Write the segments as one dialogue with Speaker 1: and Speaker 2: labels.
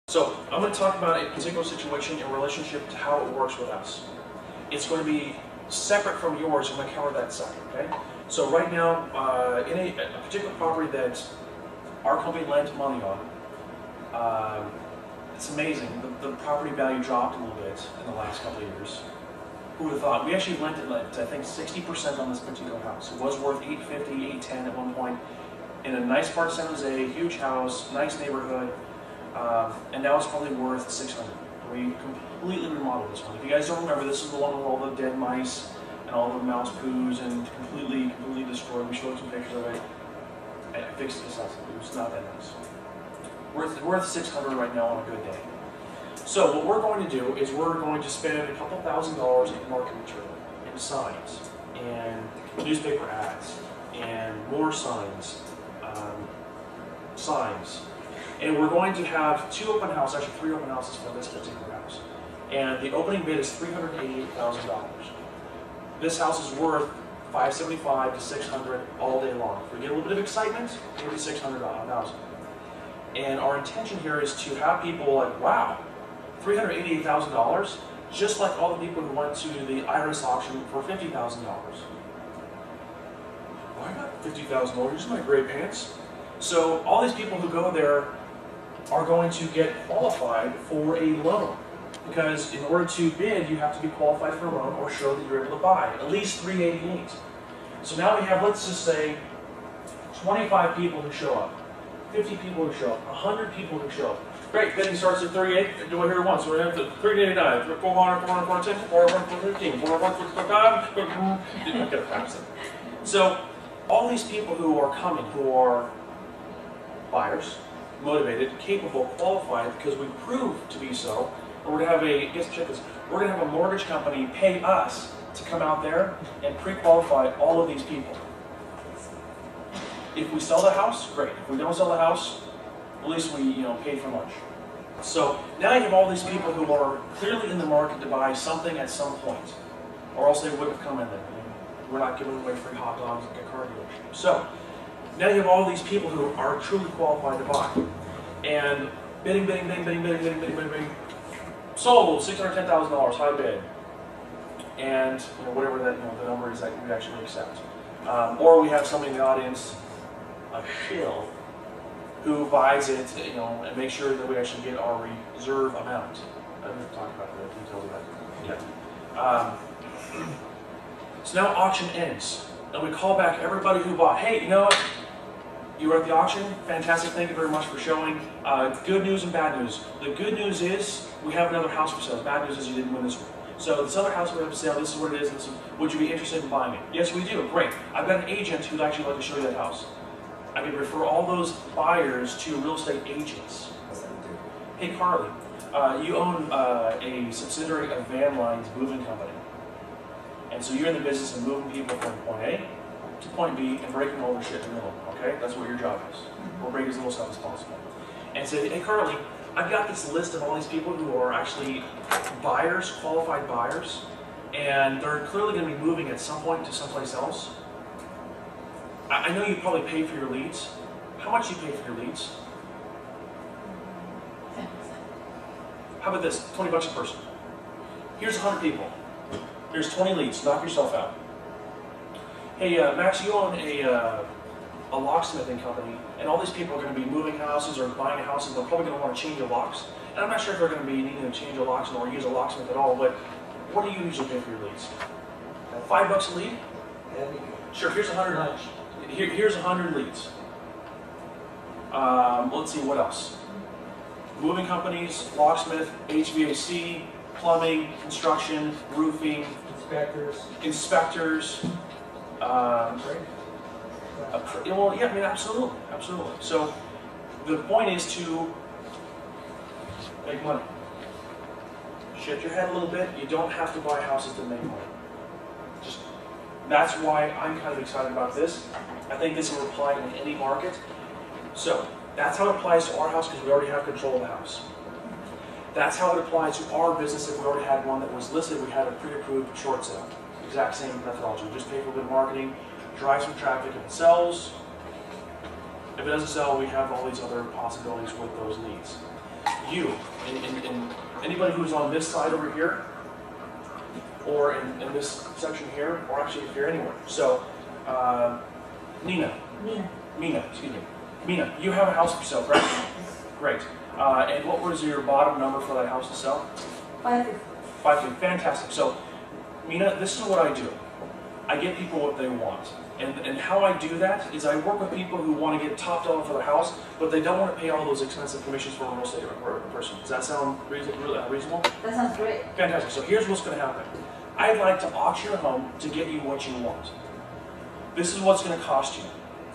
Speaker 1: So I'm going to talk about a particular situation in relationship to how it works with us. It's going to be separate from yours. I'm going to cover that second, okay? So right now, in a particular property that our company lent money on, it's amazing. The property value dropped a little bit in the last couple of years. Who would have thought? We actually lent it, I think, 60% on this particular house. It was worth $850, $810 at one point. In a nice part of San Jose, huge house, nice neighborhood. And now it's probably worth $600. We completely remodeled this one. If you guys don't remember, this is the one with all the dead mice and all the mouse poos and completely destroyed. We showed some pictures of it. I fixed this up. It was not that nice. Worth $600 right now on a good day. So what we're going to do is we're going to spend a couple $1,000s in marketing material, and signs, and newspaper ads, and more signs, And we're going to have 2 open houses, actually 3 open houses for this particular house. And the opening bid is $388,000. This house is worth $575 to $600 all day long. If we get a little bit of excitement, maybe $600,000. And our intention here is to have people like, wow, $388,000, just like all the people who went to the IRS auction for $50,000. Well, I got $50,000, these are my gray pants. So all these people who go there are going to get qualified for a loan. Because in order to bid, you have to be qualified for a loan or show that you're able to buy, at least $388,000. So now we have, let's just say, 25 people who show up, 50 people who show up, 100 people who show up. Great, bidding starts at 38. Do I hear it once? So we're going to have 389, 400, 400, 410, 400, 415, 400, 455. I've got to practice it. So all these people who are coming, who are buyers, motivated, capable, qualified, because we prove to be so, and we're going to have a, check this, we're going to have a mortgage company pay us to come out there and pre-qualify all of these people. If we sell the house, great. If we don't sell the house, at least we, paid for lunch. So now you have all these people who are clearly in the market to buy something at some point, or else they wouldn't have come in there. We're not giving away free hot dogs at a car dealership. So now you have all these people who are truly qualified to buy, and bidding. Sold, $610,000, high bid, and whatever that the number is that we actually accept. Or we have somebody in the audience, a shill, who buys it, and makes sure that we actually get our reserve amount. I didn't talk about the details of that yet. So now auction ends, and we call back everybody who bought. Hey, you know what? You were at the auction. Fantastic. Thank you very much for showing. Good news and bad news. The good news is we have another house for sale. The bad news is you didn't win this one. So this other house we have for sale. This is what it is. Would you be interested in buying it? Yes, we do. Great. I've got an agent who'd actually like to show you that house. I can refer all those buyers to real estate agents. Hey, Carly, you own a subsidiary of Van Line's moving company. And so you're in the business of moving people from point A to point B and breaking all the shit in the middle. Okay? That's what your job is. We'll break as little stuff as possible. And say, hey, Carly, I've got this list of all these people who are actually buyers, qualified buyers, and they're clearly going to be moving at some point to someplace else. I know you probably pay for your leads. How much do you pay for your leads?
Speaker 2: 10%.
Speaker 1: How about this? $20 a person. Here's 100 people. Here's 20 leads. Knock yourself out. Hey, Max, you own a locksmithing company, and all these people are going to be moving houses or buying houses. They're probably going to want to change their locks. And I'm not sure if they're going to be needing to change their locks or use a locksmith at all, but what do you usually pay for your leads? $5 a lead? Sure, here's 100. Here's 100 leads. Let's see, what else? Moving companies, locksmith, HVAC, plumbing, construction, roofing, inspectors. Well, yeah, I mean, absolutely. So the point is to make money. Shift your head a little bit. You don't have to buy houses to make money. That's why I'm kind of excited about this. I think this will apply in any market. So that's how it applies to our house because we already have control of the house. That's how it applies to our business if we already had one that was listed. We had a pre-approved short sale. Exact same methodology. We just pay for a bit of marketing, drive some traffic, if it sells. If it doesn't sell, we have all these other possibilities with those leads. you, in anybody who's on this side over here, or in this section here, or actually if you're anywhere. So, Mina, excuse me. Mina, you have a house for sale, correct? Great. And what was your bottom number for that house to sell?
Speaker 2: 550.
Speaker 1: 550, fantastic. So, Mina, this is what I do. I get people what they want. And how I do that is I work with people who want to get top dollar for the house, but they don't want to pay all those expensive commissions for a real estate person. Does that sound reasonable?
Speaker 2: That sounds great.
Speaker 1: Fantastic. So here's what's going to happen. I'd like to auction your home to get you what you want. This is what's going to cost you.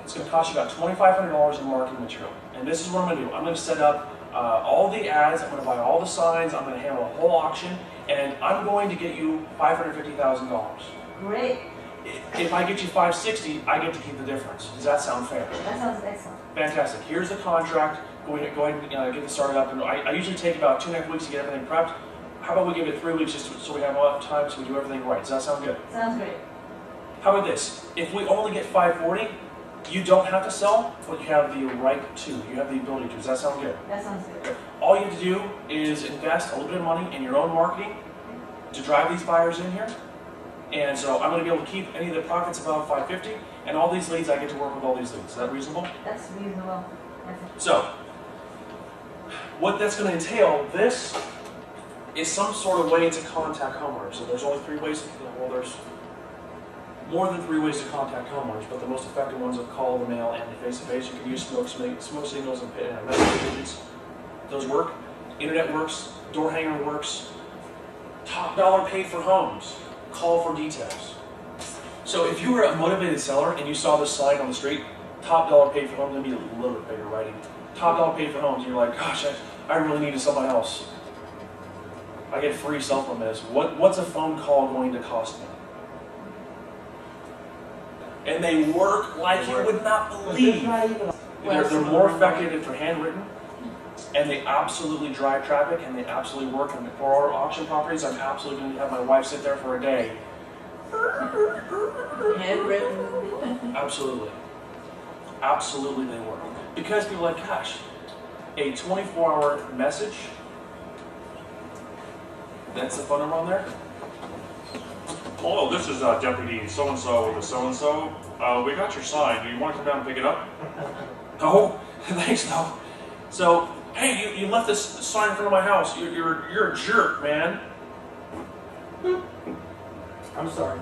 Speaker 1: It's going to cost you about $2,500 in marketing material. And this is what I'm going to do. I'm going to set up all the ads. I'm going to buy all the signs. I'm going to handle a whole auction. And I'm going to get you $550,000.
Speaker 2: Great.
Speaker 1: If I get you $560,000, I get to keep the difference. Does that sound fair?
Speaker 2: That sounds excellent.
Speaker 1: Fantastic. Here's the contract. Go ahead and get this started up. And I usually take about 2.5 weeks to get everything prepped. How about we give it 3 weeks just so we have a lot of time so we do everything right? Does that sound good?
Speaker 2: Sounds great.
Speaker 1: How about this? If we only get $540,000, you don't have to sell, but you have the right to. You have the ability to. Does that sound good?
Speaker 2: That sounds good.
Speaker 1: Okay. All you have to do is invest a little bit of money in your own marketing to drive these buyers in here. And so I'm going to be able to keep any of the profits above $550,000, and all these leads, I get to work with all these leads. Is that reasonable?
Speaker 2: That's reasonable.
Speaker 1: So, what that's going to entail, this is some sort of way to contact homeowners. So there's only 3 ways, well, there's more than 3 ways to contact homeowners, but the most effective ones are call, the mail, and the face-to-face. You can use smoke signals and message agents. Those work. Internet works. Door hanger works. Top dollar paid for homes. Call for details. So if you were a motivated seller and you saw this sign on the street, top dollar paid for homes, it'd be a little bit bigger writing. Top dollar paid for homes, and you're like, gosh, I really need to sell my house. I get free cell phone minutes. What's a phone call going to cost me? And they work like you would not believe. They're more effective if they're handwritten, and they absolutely drive traffic, and they absolutely work. And for our auction properties, I'm absolutely going to have my wife sit there for a day.
Speaker 2: Handwritten.
Speaker 1: Absolutely. Absolutely they work. Because people are like, gosh, a 24-hour message, that's the phone number on there?
Speaker 3: Hello, this is Deputy so-and-so with the so-and-so. We got your sign. Do you want to come down and pick it up?
Speaker 1: No, thanks, no. So, hey, you left this sign in front of my house. You're a jerk, man.
Speaker 4: I'm sorry.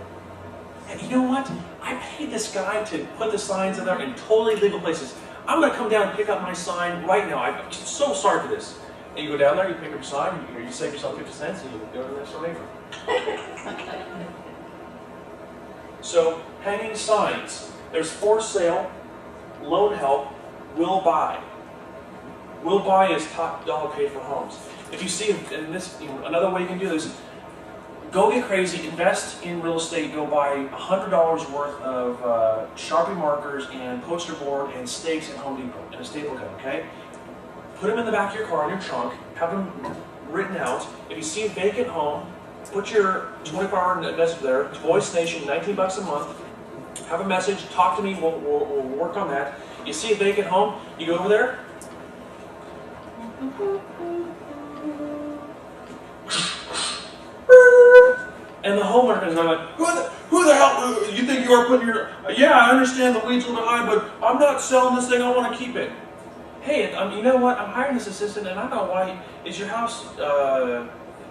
Speaker 1: And you know what? I paid this guy to put the signs in there in totally legal places. I'm going to come down and pick up my sign right now. I'm so sorry for this. And you go down there, you pick up your sign, you save yourself 50 cents, and you go to the next door neighbor. So, hanging signs. There's for sale, loan help, will buy. Will buy is top dollar paid for homes. If you see in this, another way you can do this, go get crazy, invest in real estate, go buy $100 worth of Sharpie markers and poster board and stakes at Home Depot and a staple gun, okay? Put them in the back of your car in your trunk, have them written out. If you see a vacant home, put your 24-hour message there, Voice Nation, $19 a month, have a message, talk to me, we'll work on that. You see a vacant home, you go over there, and the homeowner is like, who the hell, you think you are putting your, yeah, I understand the weeds a little high, but I'm not selling this thing, I want to keep it. Hey, you know what, I'm hiring this assistant, and I don't know why, is your house,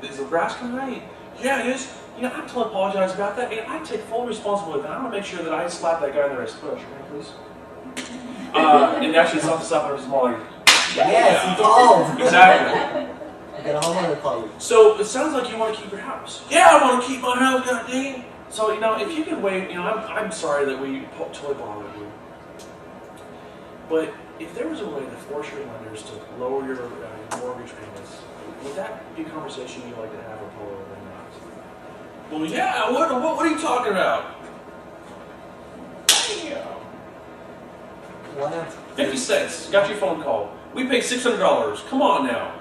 Speaker 1: is the grass coming right? Yeah, it is. You know, I have to apologize about that, and I take full responsibility for that. I'm going to make sure that I slap that guy in the wrist. Push, please. And actually, it's not the slap, it's more like,
Speaker 4: Yes, he called.
Speaker 1: exactly.
Speaker 4: Get a homeowner call you.
Speaker 1: So it sounds like you want to keep your house. Yeah, I want to keep my house, God dang. So, if you can wait, I'm sorry that we totally bothered you. But if there was a way to force your lenders to lower your mortgage payments, would that be a conversation you'd like to have with Polo or not? Well, yeah, what are you talking about? Damn.
Speaker 4: What?
Speaker 1: 50 cents. Got your phone call. We paid $600. Come on now.